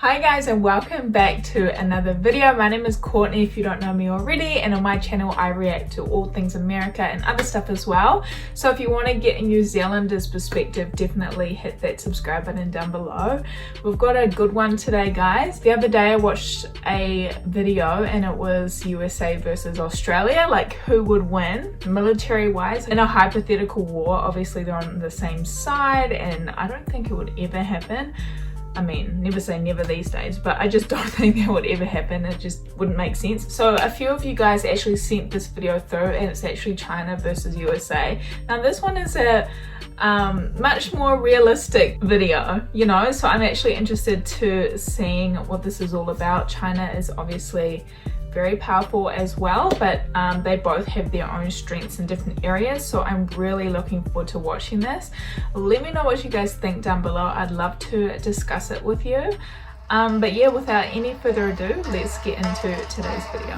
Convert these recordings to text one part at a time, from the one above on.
Hi guys, and welcome back to another video. My name is Courtney if you don't know me already, and on my channel I react to all things America and other stuff as well. So if you want to get a New Zealander's perspective, definitely hit that subscribe button down below. We've got a good one today, guys. The other day I watched a video and it was USA versus Australia, like who would win military wise in a hypothetical war. Obviously they're on the same side and I don't think it would ever happen. I mean, never say never these days, but I just don't think that would ever happen. It just wouldn't make sense. So a few of you guys actually sent this video through, and it's actually China versus USA. Now this one is a much more realistic video, you know, so I'm actually interested to seeing what this is all about. China is obviously very powerful as well, but they both have their own strengths in different areas, so I'm really looking forward to watching this. Let me know what you guys think down below. I'd love to discuss it with you. But yeah, without any further ado, let's get into today's video.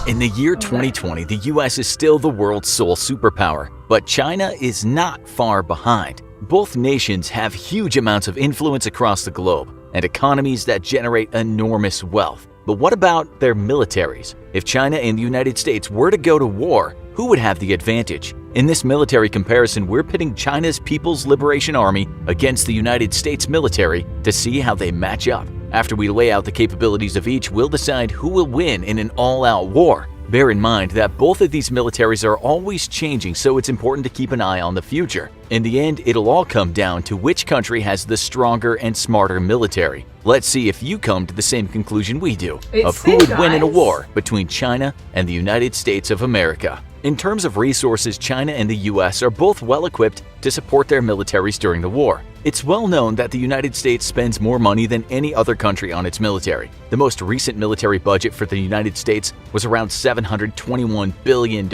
In the year 2020, the US is still the world's sole superpower, but China is not far behind. Both nations have huge amounts of influence across the globe and economies that generate enormous wealth. But what about their militaries? If China and the United States were to go to war, who would have the advantage? In this military comparison, we're pitting China's People's Liberation Army against the United States military to see how they match up. After we lay out the capabilities of each, we'll decide who will win in an all-out war. Bear in mind that both of these militaries are always changing, so it's important to keep an eye on the future. In the end, it'll all come down to which country has the stronger and smarter military. Let's see if you come to the same conclusion we do of who would win in a war between China and the United States of America. In terms of resources, China and the US are both well equipped to support their militaries during the war. It's well known that the United States spends more money than any other country on its military. The most recent military budget for the United States was around $721 billion.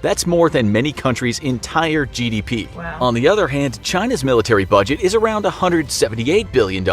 That's more than many countries' entire GDP. Wow. On the other hand, China's military budget is around $178 billion.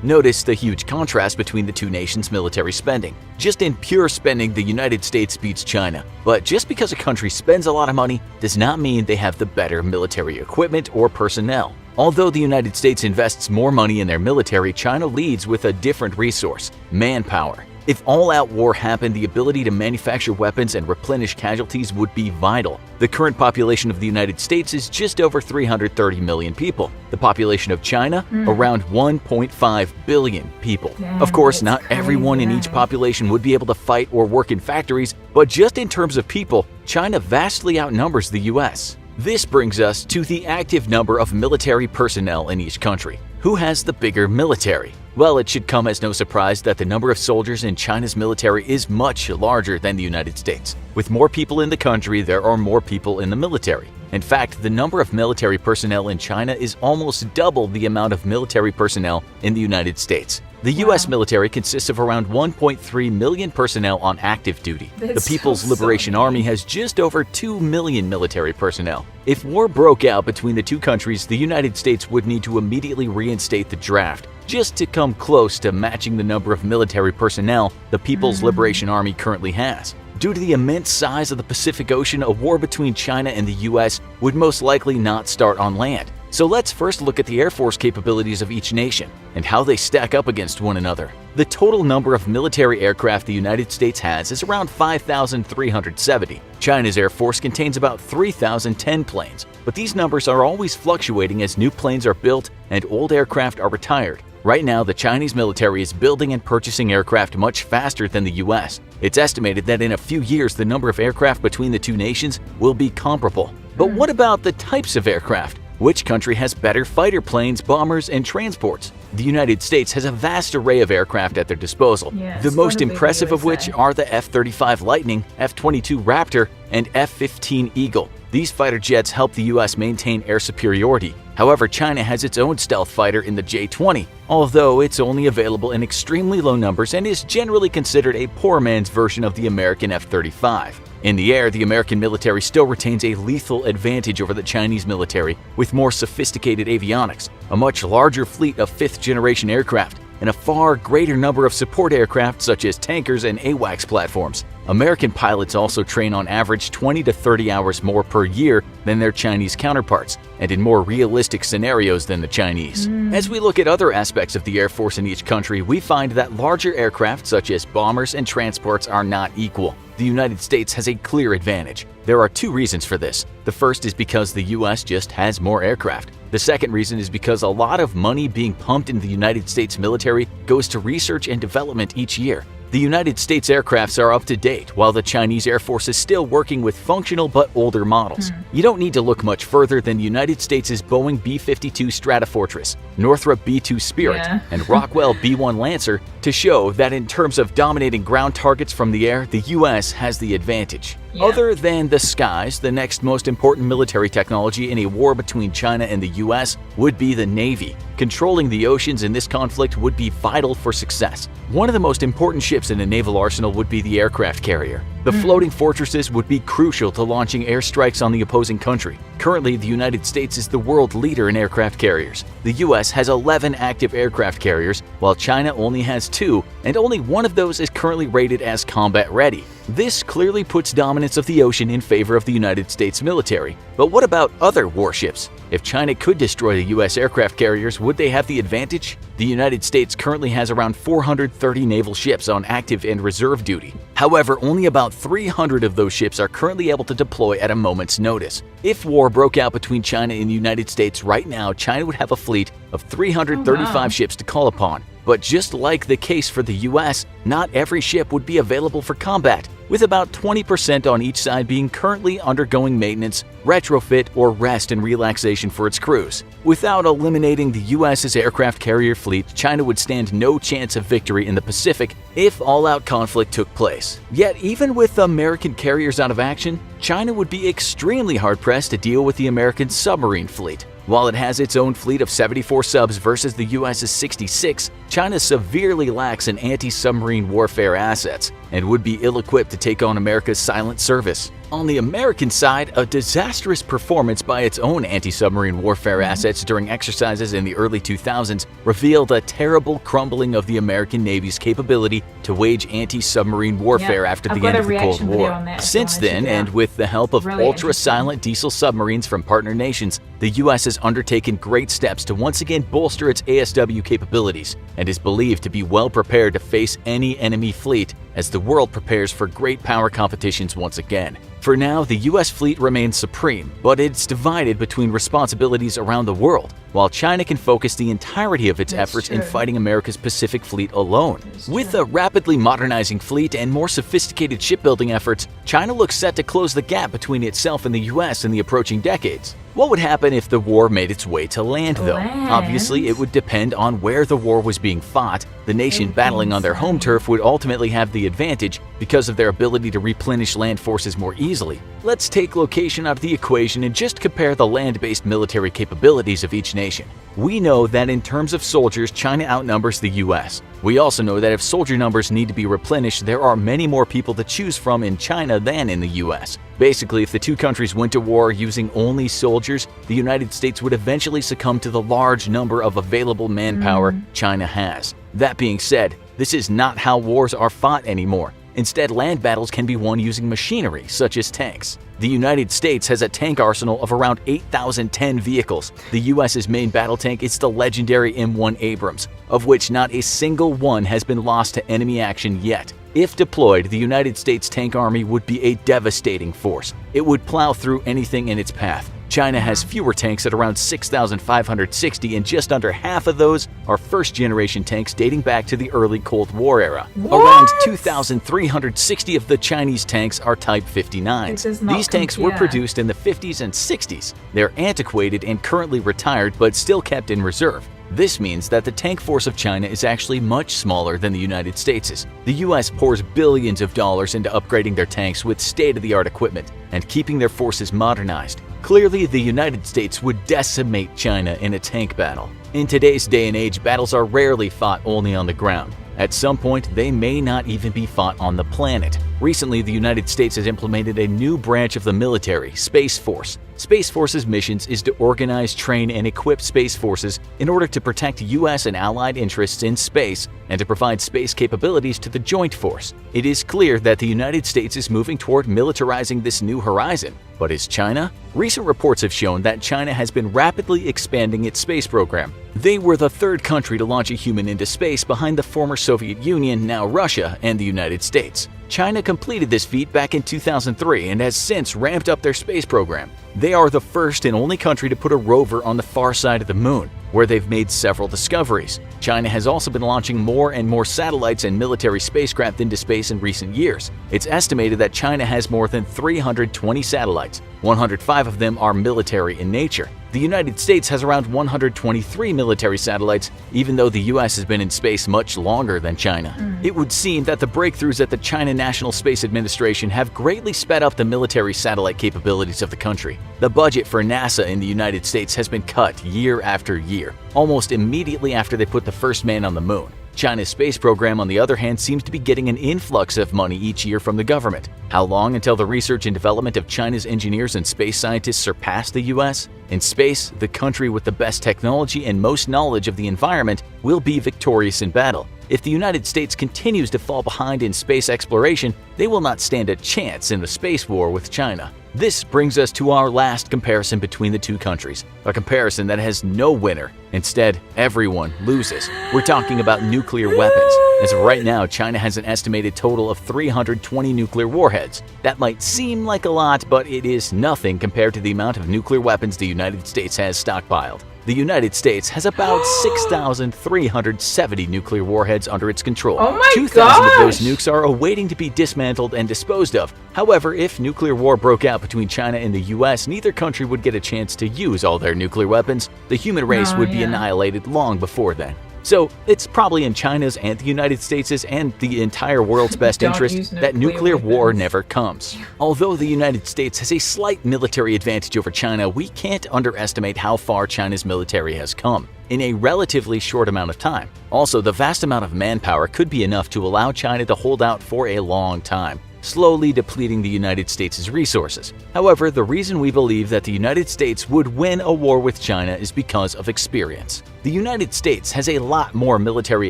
Notice the huge contrast between the two nations' military spending. Just in pure spending, the United States beats China. But just because a country spends a lot of money does not mean they have the better military equipment or personnel. Although the United States invests more money in their military, China leads with a different resource: manpower. If all-out war happened, the ability to manufacture weapons and replenish casualties would be vital. The current population of the United States is just over 330 million people. The population of China, around 1.5 billion people. Damn, of course, not crazy, everyone in each population would be able to fight or work in factories, but just in terms of people, China vastly outnumbers the US. This brings us to the active number of military personnel in each country. Who has the bigger military? Well, it should come as no surprise that the number of soldiers in China's military is much larger than the United States. With more people in the country, there are more people in the military. In fact, the number of military personnel in China is almost double the amount of military personnel in the United States. The US military consists of around 1.3 million personnel on active duty. The People's Liberation Army has just over 2 million military personnel. If war broke out between the two countries, the United States would need to immediately reinstate the draft, just to come close to matching the number of military personnel the People's Liberation Army currently has. Due to the immense size of the Pacific Ocean, a war between China and the US would most likely not start on land. So let's first look at the Air Force capabilities of each nation and how they stack up against one another. The total number of military aircraft the United States has is around 5,370. China's Air Force contains about 3,010 planes, but these numbers are always fluctuating as new planes are built and old aircraft are retired. Right now, the Chinese military is building and purchasing aircraft much faster than the US. It's estimated that in a few years, the number of aircraft between the two nations will be comparable. But what about the types of aircraft? Which country has better fighter planes, bombers, and transports? The United States has a vast array of aircraft at their disposal, the most impressive of which are the F-35 Lightning, F-22 Raptor, and F-15 Eagle. These fighter jets help the US maintain air superiority. However, China has its own stealth fighter in the J-20, although it's only available in extremely low numbers and is generally considered a poor man's version of the American F-35. In the air, the American military still retains a lethal advantage over the Chinese military with more sophisticated avionics, a much larger fleet of fifth-generation aircraft, and a far greater number of support aircraft such as tankers and AWACS platforms. American pilots also train on average 20 to 30 hours more per year than their Chinese counterparts, and in more realistic scenarios than the Chinese. As we look at other aspects of the Air Force in each country, we find that larger aircraft such as bombers and transports are not equal. The United States has a clear advantage. There are two reasons for this. The first is because the US just has more aircraft. The second reason is because a lot of money being pumped into the United States military goes to research and development each year. The United States aircrafts are up to date, while the Chinese Air Force is still working with functional but older models. You don't need to look much further than the United States' Boeing B-52 Stratofortress, Northrop B-2 Spirit, and Rockwell B-1 Lancer to show that in terms of dominating ground targets from the air, the US has the advantage. Other than the skies, the next most important military technology in a war between China and the US would be the Navy. Controlling the oceans in this conflict would be vital for success. One of the most important ships in a naval arsenal would be the aircraft carrier. The floating fortresses would be crucial to launching airstrikes on the opposing country. Currently, the United States is the world leader in aircraft carriers. The US has 11 active aircraft carriers, while China only has 2, and only one of those is currently rated as combat ready. This clearly puts dominance of the ocean in favor of the United States military. But what about other warships? If China could destroy the US aircraft carriers, would they have the advantage? The United States currently has around 430 naval ships on active and reserve duty. However, only about 300 of those ships are currently able to deploy at a moment's notice. If war broke out between China and the United States right now, China would have a fleet of 335 ships to call upon. But just like the case for the US, not every ship would be available for combat, with about 20% on each side being currently undergoing maintenance, retrofit, or rest and relaxation for its crews. Without eliminating the US's aircraft carrier fleet, China would stand no chance of victory in the Pacific if all-out conflict took place. Yet even with American carriers out of action, China would be extremely hard-pressed to deal with the American submarine fleet. While it has its own fleet of 74 subs versus the US's 66, China severely lacks in anti-submarine warfare assets and would be ill-equipped to take on America's silent service. On the American side, a disastrous performance by its own anti-submarine warfare assets during exercises in the early 2000s revealed a terrible crumbling of the American Navy's capability to wage anti-submarine warfare after the end of the Cold War. Since then, and with the help of ultra-silent diesel submarines from partner nations, the US has undertaken great steps to once again bolster its ASW capabilities and is believed to be well prepared to face any enemy fleet as the world prepares for great power competitions once again. For now, the US fleet remains supreme, but it's divided between responsibilities around the world, while China can focus the entirety of its efforts in fighting America's Pacific Fleet alone. With a rapidly modernizing fleet and more sophisticated shipbuilding efforts, China looks set to close the gap between itself and the US in the approaching decades. What would happen if the war made its way to land, though? Obviously, it would depend on where the war was being fought. The nation battling on their home turf would ultimately have the advantage because of their ability to replenish land forces more easily. Let's take location out of the equation and just compare the land-based military capabilities of each nation. We know that in terms of soldiers, China outnumbers the US. We also know that if soldier numbers need to be replenished, there are many more people to choose from in China than in the US. Basically, if the two countries went to war using only soldiers, the United States would eventually succumb to the large number of available manpower China has. That being said, this is not how wars are fought anymore. Instead, land battles can be won using machinery, such as tanks. The United States has a tank arsenal of around 8,010 vehicles. The US's main battle tank is the legendary M1 Abrams, of which not a single one has been lost to enemy action yet. If deployed, the United States tank army would be a devastating force. It would plow through anything in its path. China has fewer tanks at around 6,560, and just under half of those are first-generation tanks dating back to the early Cold War era. Around 2,360 of the Chinese tanks are Type 59s. These tanks were produced in the 50s and 60s. They're antiquated and currently retired, but still kept in reserve. This means that the tank force of China is actually much smaller than the United States'. The US pours billions of dollars into upgrading their tanks with state-of-the-art equipment and keeping their forces modernized. Clearly, the United States would decimate China in a tank battle. In today's day and age, battles are rarely fought only on the ground. At some point, they may not even be fought on the planet. Recently, the United States has implemented a new branch of the military, Space Force. Space Force's missions is to organize, train, and equip space forces in order to protect U.S. and allied interests in space and to provide space capabilities to the Joint Force. It is clear that the United States is moving toward militarizing this new horizon. But is China? Recent reports have shown that China has been rapidly expanding its space program. They were the third country to launch a human into space behind the former Soviet Union, now Russia, and the United States. China completed this feat back in 2003 and has since ramped up their space program. They are the first and only country to put a rover on the far side of the moon, where they've made several discoveries. China has also been launching more and more satellites and military spacecraft into space in recent years. It's estimated that China has more than 320 satellites. 105 of them are military in nature. The United States has around 123 military satellites, even though the US has been in space much longer than China. It would seem that the breakthroughs at the China National Space Administration have greatly sped up the military satellite capabilities of the country. The budget for NASA in the United States has been cut year after year, almost immediately after they put the first man on the moon. China's space program, on the other hand, seems to be getting an influx of money each year from the government. How long until the research and development of China's engineers and space scientists surpass the US? In space, the country with the best technology and most knowledge of the environment will be victorious in battle. If the United States continues to fall behind in space exploration, they will not stand a chance in the space war with China. This brings us to our last comparison between the two countries, a comparison that has no winner. Instead, everyone loses. We're talking about nuclear weapons. As of right now, China has an estimated total of 320 nuclear warheads. That might seem like a lot, but it is nothing compared to the amount of nuclear weapons the United States has stockpiled. The United States has about 6,370 nuclear warheads under its control. Oh my 2,000 of those nukes are awaiting to be dismantled and disposed of. However, if nuclear war broke out between China and the US, neither country would get a chance to use all their nuclear weapons. The human race would be annihilated long before then. So it's probably in China's and the United States' and the entire world's best interest that nuclear war never comes. Although the United States has a slight military advantage over China, we can't underestimate how far China's military has come in a relatively short amount of time. Also, the vast amount of manpower could be enough to allow China to hold out for a long time, slowly depleting the United States' resources. However, the reason we believe that the United States would win a war with China is because of experience. The United States has a lot more military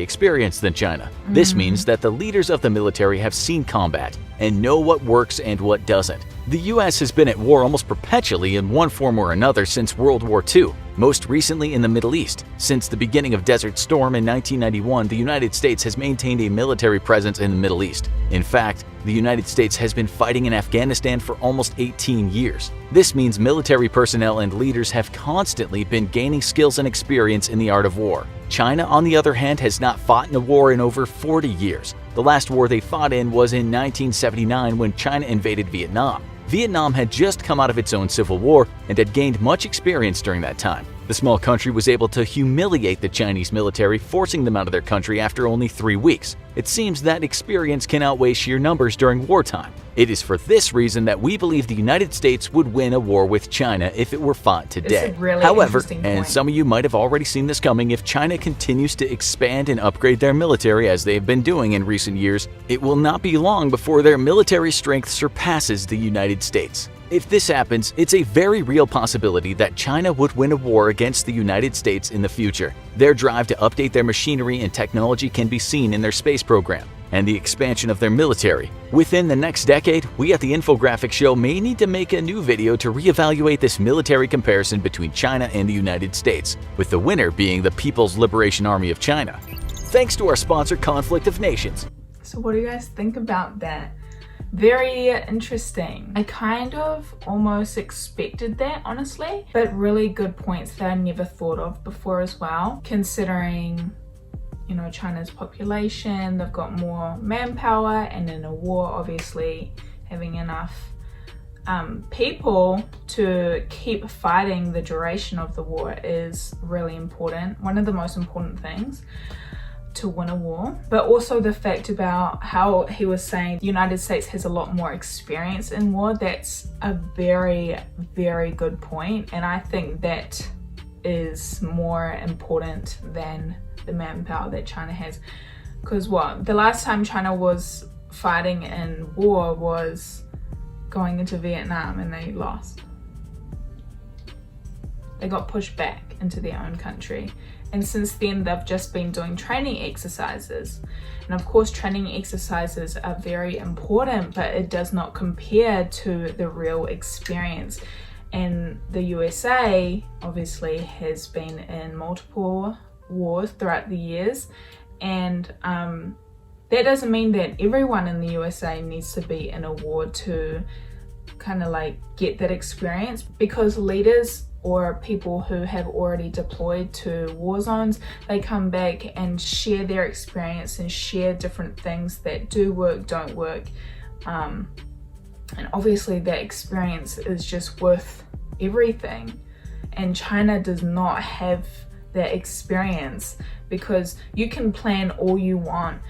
experience than China. This means that the leaders of the military have seen combat and know what works and what doesn't. The US has been at war almost perpetually in one form or another since World War II, most recently in the Middle East. Since the beginning of Desert Storm in 1991, the United States has maintained a military presence in the Middle East. In fact, the United States has been fighting in Afghanistan for almost 18 years. This means military personnel and leaders have constantly been gaining skills and experience in the art of war. China, on the other hand, has not fought in a war in over 40 years. The last war they fought in was in 1979 when China invaded Vietnam. Vietnam had just come out of its own civil war and had gained much experience during that time. The small country was able to humiliate the Chinese military, forcing them out of their country after only 3 weeks. It seems that experience can outweigh sheer numbers during wartime. It is for this reason that we believe the United States would win a war with China if it were fought today. However, and some of you might have already seen this coming, if China continues to expand and upgrade their military as they've been doing in recent years, it will not be long before their military strength surpasses the United States. If this happens, it's a very real possibility that China would win a war against the United States in the future. Their drive to update their machinery and technology can be seen in their space program and the expansion of their military. Within the next decade, we at the Infographics Show may need to make a new video to reevaluate this military comparison between China and the United States, with the winner being the People's Liberation Army of China. Thanks to our sponsor, Conflict of Nations. So what do you guys think about that? Very interesting. I kind of almost expected that, honestly, but really good points that I never thought of before as well, considering, you know, China's population, they've got more manpower, and in a war, obviously, having enough people to keep fighting the duration of the war is really important. One of the most important things to win a war, but also the fact about how he was saying the United States has a lot more experience in war. That's a very, very good point, and I think that is more important than the manpower that China has. Because what? The last time China was fighting in war was going into Vietnam and they lost. They got pushed back into their own country. And since then, they've just been doing training exercises. And of course, training exercises are very important, but it does not compare to the real experience. And the USA obviously has been in multiple wars throughout the years. And that doesn't mean that everyone in the USA needs to be in a war to kind of like get that experience, because leaders or people who have already deployed to war zones, they come back and share their experience and share different things that do work, don't work. And obviously that experience is just worth everything. And China does not have that experience, because you can plan all you want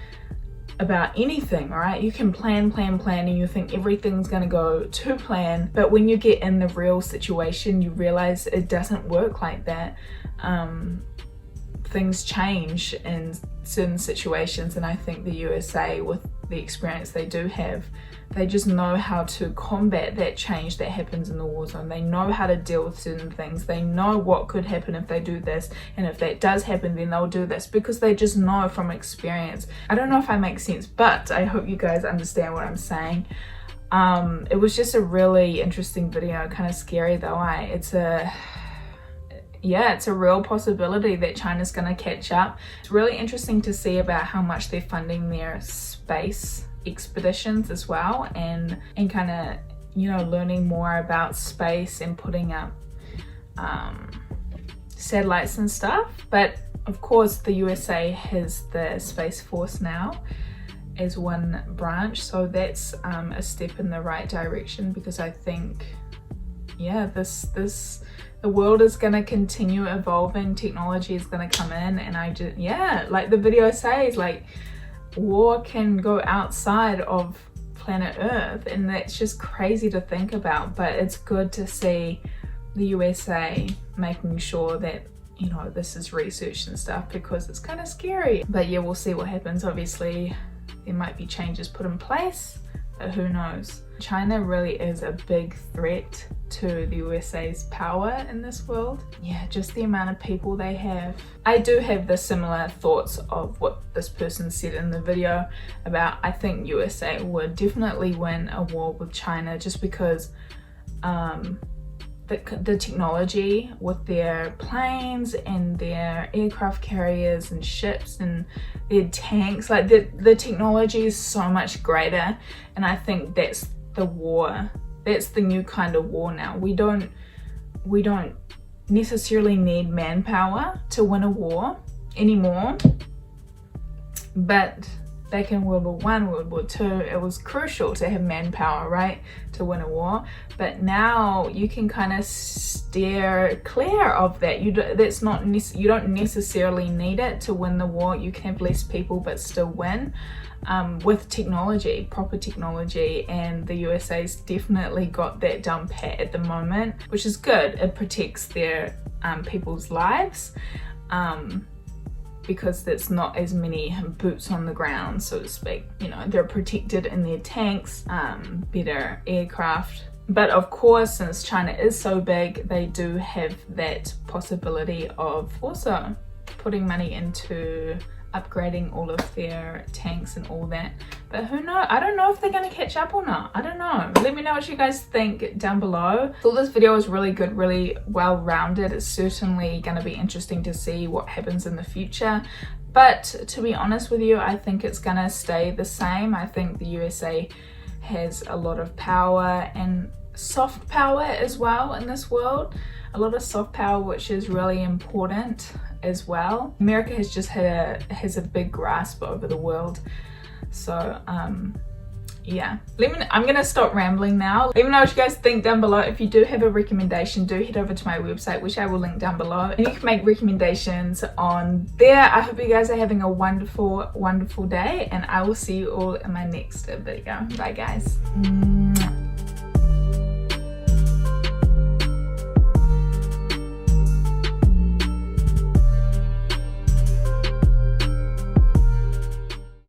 about anything, right? You can plan and you think everything's gonna go to plan, but when you get in the real situation, you realize it doesn't work like that. Things change in certain situations, and I think the USA, with the experience they do have, they just know how to combat that change that happens in the war zone. They know how to deal with certain things. They know what could happen if they do this, and if that does happen, then they'll do this, because they just know from experience. I don't know if I make sense, but I hope you guys understand what I'm saying. It was just a really interesting video, kind of scary though. It's a real possibility that China's gonna catch up. It's really interesting to see about how much they're funding their space expeditions as well, and kind of, you know, learning more about space and putting up satellites and stuff. But of course the USA has the Space Force now as one branch, so that's a step in the right direction, because I think, yeah, the world is going to continue evolving, technology is going to come in, and like the video says, like, war can go outside of planet Earth, and that's just crazy to think about. But it's good to see the USA making sure that, you know, this is researched and stuff, because it's kind of scary. But yeah, we'll see what happens. Obviously there might be changes put in place, but who knows. China really is a big threat to the USA's power in this world. Yeah, just the amount of people they have. I do have the similar thoughts of what this person said in the video about, I think USA would definitely win a war with China, just because the technology with their planes and their aircraft carriers and ships and their tanks, like the technology is so much greater. And I think that's the war, that's the new kind of war now. We don't necessarily need manpower to win a war anymore, but back in World War I, World War II, it was crucial to have manpower, right, to win a war. But now you can kind of steer clear of that. You don't necessarily need it to win the war. You can have less people but still win with technology, proper technology, and the USA's definitely got that down pat at the moment, which is good. It protects their people's lives. Because there's not as many boots on the ground, so to speak. You know, they're protected in their tanks, better aircraft. But of course, since China is so big, they do have that possibility of also putting money into upgrading all of their tanks and all that. But who knows? I don't know if they're going to catch up or not. I don't know. Let me know what you guys think down below. I thought this video was really good, really well rounded. It's certainly going to be interesting to see what happens in the future. But to be honest with you, I think it's going to stay the same. I think the USA has a lot of power and soft power as well in this world. A lot of soft power, which is really important as well. America has just has a big grasp over the world. So yeah, I'm gonna stop rambling now. Let me know what you guys think down below. If you do have a recommendation, do head over to my website, which I will link down below, and you can make recommendations on there. I hope you guys are having a wonderful day, and I will see you all in my next video. Bye guys.